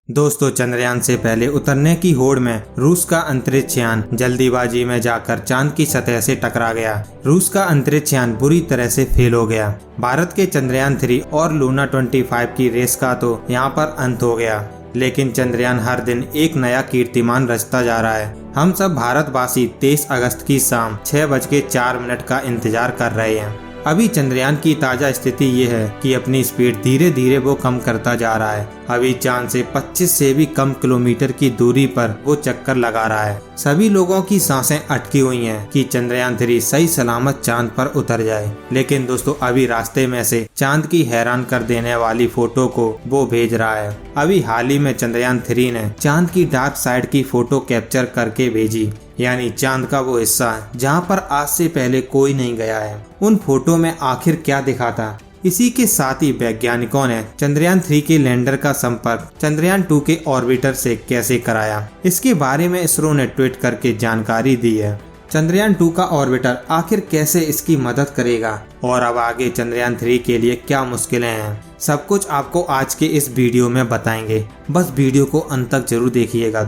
दोस्तों, चंद्रयान से पहले उतरने की होड़ में रूस का अंतरिक्ष यान जल्दीबाजी में जाकर चांद की सतह से टकरा गया। रूस का अंतरिक्ष यान बुरी तरह से फेल हो गया। भारत के चंद्रयान 3 और लूना 25 की रेस का तो यहाँ पर अंत हो गया। लेकिन चंद्रयान हर दिन एक नया कीर्तिमान रचता जा रहा है। हम सब भारतवासी 23 अगस्त की शाम 6:04 का इंतजार कर रहे हैं। अभी चंद्रयान की ताजा स्थिति ये है कि अपनी स्पीड धीरे धीरे वो कम करता जा रहा है। अभी चांद से 25 से भी कम किलोमीटर की दूरी पर वो चक्कर लगा रहा है। सभी लोगों की सांसें अटकी हुई हैं कि चंद्रयान 3 सही सलामत चांद पर उतर जाए। लेकिन दोस्तों, अभी रास्ते में से चांद की हैरान कर देने वाली फोटो को वो भेज रहा है। अभी हाल ही में चंद्रयान 3 ने चांद की डार्क साइड की फोटो कैप्चर करके भेजी, यानी चांद का वो हिस्सा जहां पर आज से पहले कोई नहीं गया है। उन फोटो में आखिर क्या दिखा था? इसी के साथ ही वैज्ञानिकों ने चंद्रयान 3 के लैंडर का संपर्क चंद्रयान 2 के ऑर्बिटर से कैसे कराया, इसके बारे में इसरो ने ट्वीट करके जानकारी दी है। चंद्रयान 2 का ऑर्बिटर आखिर कैसे इसकी मदद करेगा और अब आगे चंद्रयान 3 के लिए क्या मुश्किलें हैं, सब कुछ आपको आज के इस वीडियो में बताएंगे। बस वीडियो को अंत तक जरूर देखिएगा।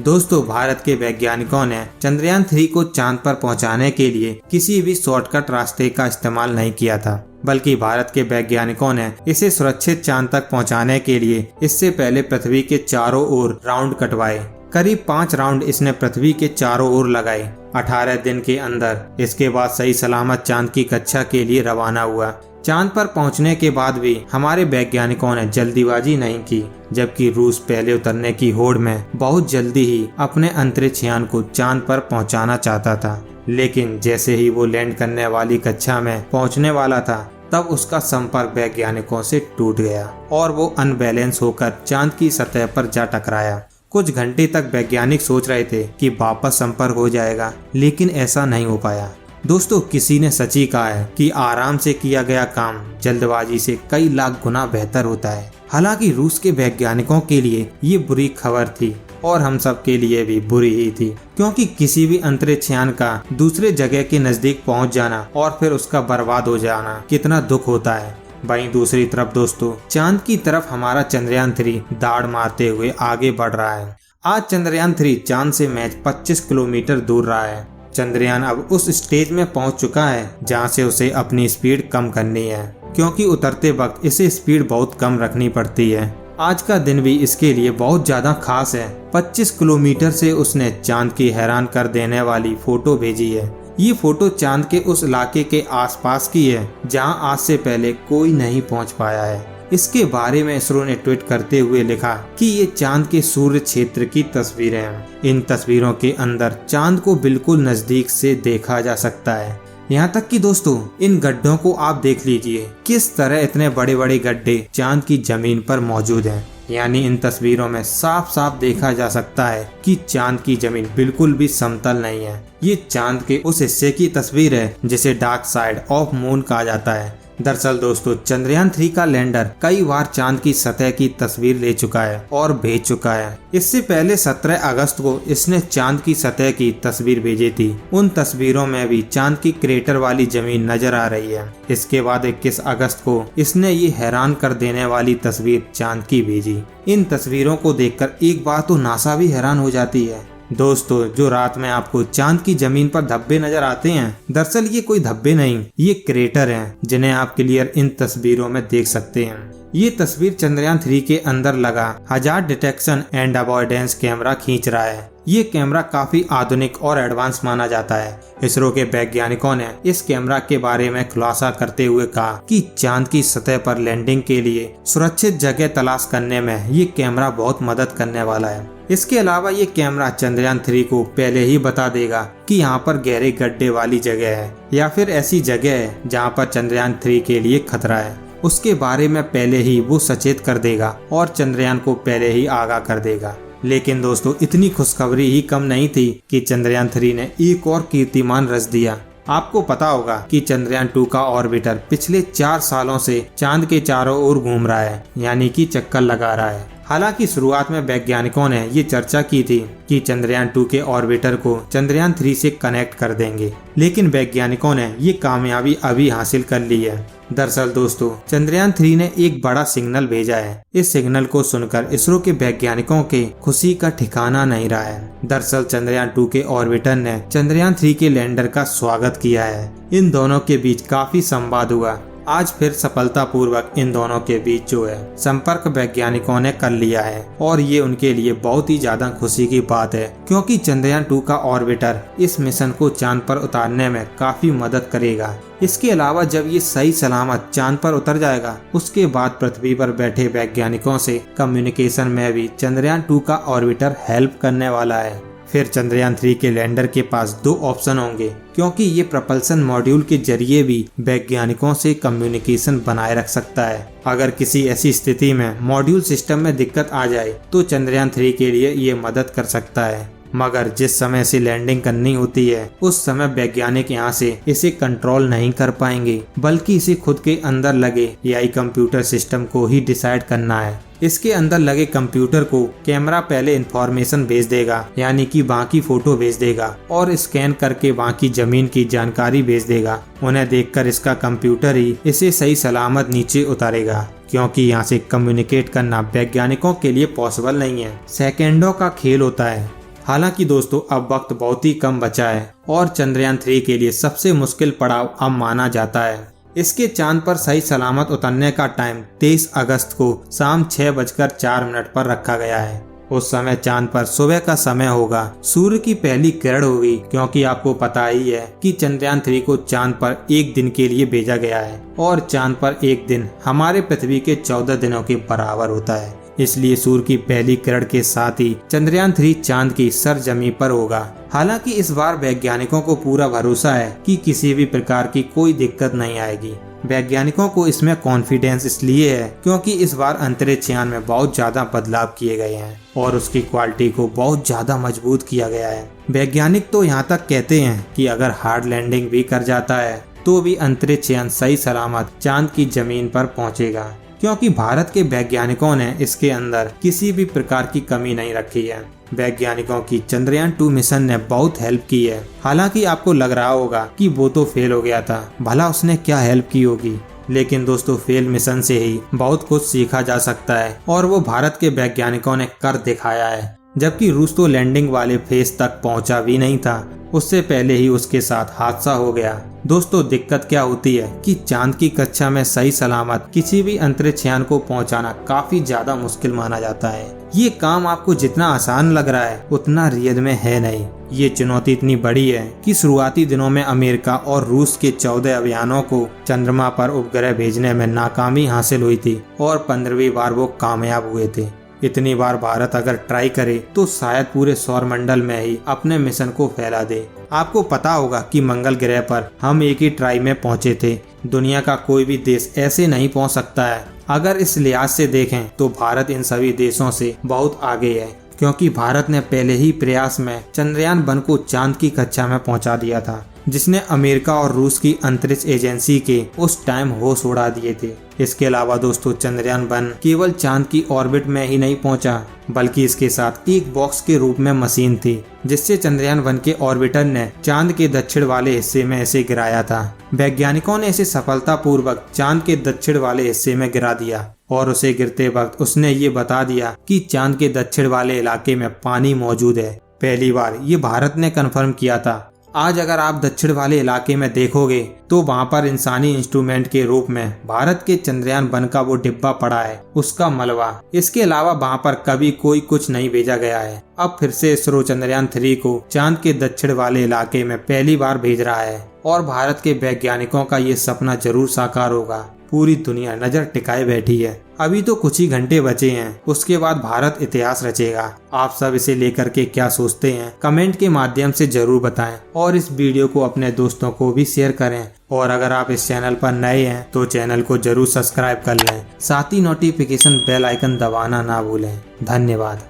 दोस्तों, भारत के वैज्ञानिकों ने चंद्रयान 3 को चांद पर पहुंचाने के लिए किसी भी शॉर्टकट रास्ते का इस्तेमाल नहीं किया था, बल्कि भारत के वैज्ञानिकों ने इसे सुरक्षित चांद तक पहुंचाने के लिए इससे पहले पृथ्वी के चारों ओर राउंड कटवाए। करीब 5 राउंड इसने पृथ्वी के चारों ओर लगाए। 18 दिन के अंदर इसके बाद सही सलामत चांद की कक्षा के लिए रवाना हुआ। चांद पर पहुंचने के बाद भी हमारे वैज्ञानिकों ने जल्दीबाजी नहीं की, जबकि रूस पहले उतरने की होड़ में बहुत जल्दी ही अपने अंतरिक्ष यान को चांद पर पहुंचाना चाहता था। लेकिन जैसे ही वो लैंड करने वाली कक्षा में पहुंचने वाला था, तब उसका संपर्क वैज्ञानिकों से टूट गया और वो अनबैलेंस होकर चांद की सतह पर जा टकराया। कुछ घंटे तक वैज्ञानिक सोच रहे थे कि वापस संपर्क हो जाएगा, लेकिन ऐसा नहीं हो पाया। दोस्तों, किसी ने सच ही कहा है कि आराम से किया गया काम जल्दबाजी से कई लाख गुना बेहतर होता है। हालांकि रूस के वैज्ञानिकों के लिए ये बुरी खबर थी और हम सब के लिए भी बुरी ही थी, क्योंकि किसी भी अंतरिक्ष यान का दूसरे जगह के नजदीक पहुंच जाना और फिर उसका बर्बाद हो जाना कितना दुख होता है। वहीं दूसरी तरफ दोस्तों, चांद की तरफ हमारा चंद्रयान 3 दाड़ मारते हुए आगे बढ़ रहा है। आज चंद्रयान 3 चांद से महज 25 किलोमीटर दूर रहा है। चंद्रयान अब उस स्टेज में पहुंच चुका है जहां से उसे अपनी स्पीड कम करनी है, क्योंकि उतरते वक्त इसे स्पीड बहुत कम रखनी पड़ती है। आज का दिन भी इसके लिए बहुत ज्यादा खास है। 25 किलोमीटर से उसने चांद की हैरान कर देने वाली फोटो भेजी है। ये फोटो चांद के उस इलाके के आसपास की है जहां आज से पहले कोई नहीं पहुंच पाया है। इसके बारे में इसरो ने ट्वीट करते हुए लिखा कि ये चांद के सूर्य क्षेत्र की तस्वीरें हैं। इन तस्वीरों के अंदर चांद को बिल्कुल नजदीक से देखा जा सकता है। यहाँ तक कि दोस्तों, इन गड्ढों को आप देख लीजिए, किस तरह इतने बड़े बड़े गड्ढे चांद की जमीन पर मौजूद हैं। यानी इन तस्वीरों में साफ साफ देखा जा सकता है कि चांद की जमीन बिल्कुल भी समतल नहीं है। ये चांद के उस हिस्से की तस्वीर है जिसे डार्क साइड ऑफ मून कहा जाता है। दरअसल दोस्तों, चंद्रयान 3 का लैंडर कई बार चांद की सतह की तस्वीर ले चुका है और भेज चुका है। इससे पहले 17 अगस्त को इसने चांद की सतह की तस्वीर भेजी थी। उन तस्वीरों में भी चांद की क्रेटर वाली जमीन नजर आ रही है। इसके बाद 21 अगस्त को इसने ये हैरान कर देने वाली तस्वीर चांद की भेजी। इन तस्वीरों को देखकर एक बार तो नासा भी हैरान हो जाती है। दोस्तों, जो रात में आपको चांद की जमीन पर धब्बे नजर आते हैं, दरअसल ये कोई धब्बे नहीं, ये क्रेटर हैं, जिन्हें आप क्लियर इन तस्वीरों में देख सकते हैं। ये तस्वीर चंद्रयान 3 के अंदर लगा hazard detection and avoidance camera खींच रहा है। ये कैमरा काफी आधुनिक और एडवांस माना जाता है। इसरो के वैज्ञानिकों ने इस कैमरा के बारे में खुलासा करते हुए कहा कि चांद की सतह पर लैंडिंग के लिए सुरक्षित जगह तलाश करने में ये कैमरा बहुत मदद करने वाला है। इसके अलावा ये कैमरा चंद्रयान 3 को पहले ही बता देगा कि यहाँ पर गहरे गड्ढे वाली जगह है या फिर ऐसी जगह है जहाँ पर चंद्रयान 3 के लिए खतरा है। उसके बारे में पहले ही वो सचेत कर देगा और चंद्रयान को पहले ही आगाह कर देगा। लेकिन दोस्तों, इतनी खुशखबरी ही कम नहीं थी कि चंद्रयान 3 ने एक और कीर्तिमान रच दिया। आपको पता होगा कि चंद्रयान 2 का ऑर्बिटर पिछले 4 सालों से चांद के चारों ओर घूम रहा है, यानी कि चक्कर लगा रहा है। हालांकि शुरुआत में वैज्ञानिकों ने ये चर्चा की थी कि चंद्रयान 2 के ऑर्बिटर को चंद्रयान 3 से कनेक्ट कर देंगे, लेकिन वैज्ञानिकों ने ये कामयाबी अभी हासिल कर ली है। दरअसल दोस्तों चंद्रयान 3 ने एक बड़ा सिग्नल भेजा है। इस सिग्नल को सुनकर इसरो के वैज्ञानिकों के खुशी का ठिकाना नहीं रहा है। दरअसल चंद्रयान 2 के ऑर्बिटर ने चंद्रयान 3 के लैंडर का स्वागत किया है। इन दोनों के बीच काफी संवाद हुआ। आज फिर सफलतापूर्वक इन दोनों के बीच जो है संपर्क वैज्ञानिकों ने कर लिया है और ये उनके लिए बहुत ही ज्यादा खुशी की बात है, क्योंकि चंद्रयान 2 का ऑर्बिटर इस मिशन को चांद पर उतारने में काफी मदद करेगा। इसके अलावा जब ये सही सलामत चांद पर उतर जाएगा, उसके बाद पृथ्वी पर बैठे वैज्ञानिकों से कम्युनिकेशन में भी चंद्रयान 2 का ऑर्बिटर हेल्प करने वाला है। फिर चंद्रयान 3 के लैंडर के पास 2 ऑप्शन होंगे, क्योंकि ये प्रपल्सन मॉड्यूल के जरिए भी वैज्ञानिकों से कम्युनिकेशन बनाए रख सकता है। अगर किसी ऐसी स्थिति में मॉड्यूल सिस्टम में दिक्कत आ जाए तो चंद्रयान 3 के लिए ये मदद कर सकता है। मगर जिस समय से लैंडिंग करनी होती है उस समय वैज्ञानिक यहाँ से इसे कंट्रोल नहीं कर पाएंगे, बल्कि इसे खुद के अंदर लगे एआई कंप्यूटर सिस्टम को ही डिसाइड करना है। इसके अंदर लगे कंप्यूटर को कैमरा पहले इंफॉर्मेशन भेज देगा, यानी कि वहाँ की फोटो भेज देगा और स्कैन करके वहाँ की जमीन की जानकारी भेज देगा। उन्हें देखकर इसका कंप्यूटर ही इसे सही सलामत नीचे उतारेगा, क्योंकि यहाँ से कम्युनिकेट करना वैज्ञानिकों के लिए पॉसिबल नहीं है। सेकेंडों का खेल होता है। हालांकि दोस्तों अब वक्त बहुत ही कम बचा है और चंद्रयान 3 के लिए सबसे मुश्किल पड़ाव अब माना जाता है। इसके चांद पर सही सलामत उतरने का टाइम 23 अगस्त को शाम 6:04 पर रखा गया है। उस समय चांद पर सुबह का समय होगा, सूर्य की पहली किरण होगी, क्योंकि आपको पता ही है कि चंद्रयान 3 को चांद पर 1 दिन के लिए भेजा गया है और चांद पर 1 दिन हमारे पृथ्वी के 14 दिनों के बराबर होता है। इसलिए सूर्य की पहली किरण के साथ ही चंद्रयान 3 चांद की सरजमी पर होगा। हालांकि इस बार वैज्ञानिकों को पूरा भरोसा है कि किसी भी प्रकार की कोई दिक्कत नहीं आएगी। वैज्ञानिकों को इसमें कॉन्फिडेंस इसलिए है क्योंकि इस बार अंतरिक्ष यान में बहुत ज्यादा बदलाव किए गए हैं और उसकी क्वालिटी को बहुत ज्यादा मजबूत किया गया है। वैज्ञानिक तो यहाँ तक कहते हैं कि अगर हार्ड लैंडिंग भी कर जाता है तो भी अंतरिक्ष यान सही सलामत चांद की जमीन पर पहुँचेगा, क्योंकि भारत के वैज्ञानिकों ने इसके अंदर किसी भी प्रकार की कमी नहीं रखी है। वैज्ञानिकों की चंद्रयान 2 मिशन ने बहुत हेल्प की है। हालांकि आपको लग रहा होगा कि वो तो फेल हो गया था, भला उसने क्या हेल्प की होगी। लेकिन दोस्तों फेल मिशन से ही बहुत कुछ सीखा जा सकता है और वो भारत के वैज्ञानिकों ने कर दिखाया है। जबकि रूस तो लैंडिंग वाले फेज तक पहुंचा भी नहीं था, उससे पहले ही उसके साथ हादसा हो गया। दोस्तों दिक्कत क्या होती है कि चांद की कक्षा में सही सलामत किसी भी अंतरिक्ष यान को पहुंचाना काफी ज्यादा मुश्किल माना जाता है। ये काम आपको जितना आसान लग रहा है उतना रियल में है नहीं। ये चुनौती इतनी बड़ी है कि शुरुआती दिनों में अमेरिका और रूस के 14 अभियानों को चंद्रमा पर उपग्रह भेजने में नाकामी हासिल हुई थी और 15वीं बार वो कामयाब हुए थे। इतनी बार भारत अगर ट्राई करे तो शायद पूरे सौर मंडल में ही अपने मिशन को फैला दे। आपको पता होगा कि मंगल ग्रह पर हम एक ही ट्राई में पहुंचे थे। दुनिया का कोई भी देश ऐसे नहीं पहुंच सकता है। अगर इस लिहाज से देखें तो भारत इन सभी देशों से बहुत आगे है, क्योंकि भारत ने पहले ही प्रयास में चंद्रयान 1 को चांद की कक्षा में पहुंचा दिया था, जिसने अमेरिका और रूस की अंतरिक्ष एजेंसी के उस टाइम होश उड़ा दिए थे। इसके अलावा दोस्तों चंद्रयान 1 केवल चांद की ऑर्बिट में ही नहीं पहुंचा, बल्कि इसके साथ एक बॉक्स के रूप में मशीन थी, जिससे चंद्रयान 1 के ऑर्बिटर ने चांद के दक्षिण वाले हिस्से में इसे गिराया था। वैज्ञानिकों ने इसे सफलतापूर्वक चांद के दक्षिण वाले हिस्से में गिरा दिया और उसे गिरते वक्त उसने ये बता दिया कि चांद के दक्षिण वाले इलाके में पानी मौजूद है। पहली बार ये भारत ने कंफर्म किया था। आज अगर आप दक्षिण वाले इलाके में देखोगे तो वहाँ पर इंसानी इंस्ट्रूमेंट के रूप में भारत के चंद्रयान 1 का वो डिब्बा पड़ा है, उसका मलबा। इसके अलावा वहाँ पर कभी कोई कुछ नहीं भेजा गया है। अब फिर से इसरो चंद्रयान 3 को चांद के दक्षिण वाले इलाके में पहली बार भेज रहा है और भारत के वैज्ञानिकों का ये सपना जरूर साकार होगा। पूरी दुनिया नजर टिकाए बैठी है। अभी तो कुछ ही घंटे बचे हैं, उसके बाद भारत इतिहास रचेगा। आप सब इसे लेकर के क्या सोचते हैं कमेंट के माध्यम से जरूर बताएं और इस वीडियो को अपने दोस्तों को भी शेयर करें। और अगर आप इस चैनल पर नए हैं तो चैनल को जरूर सब्सक्राइब कर लें, साथ ही नोटिफिकेशन बेल आइकन दबाना ना भूलें। धन्यवाद।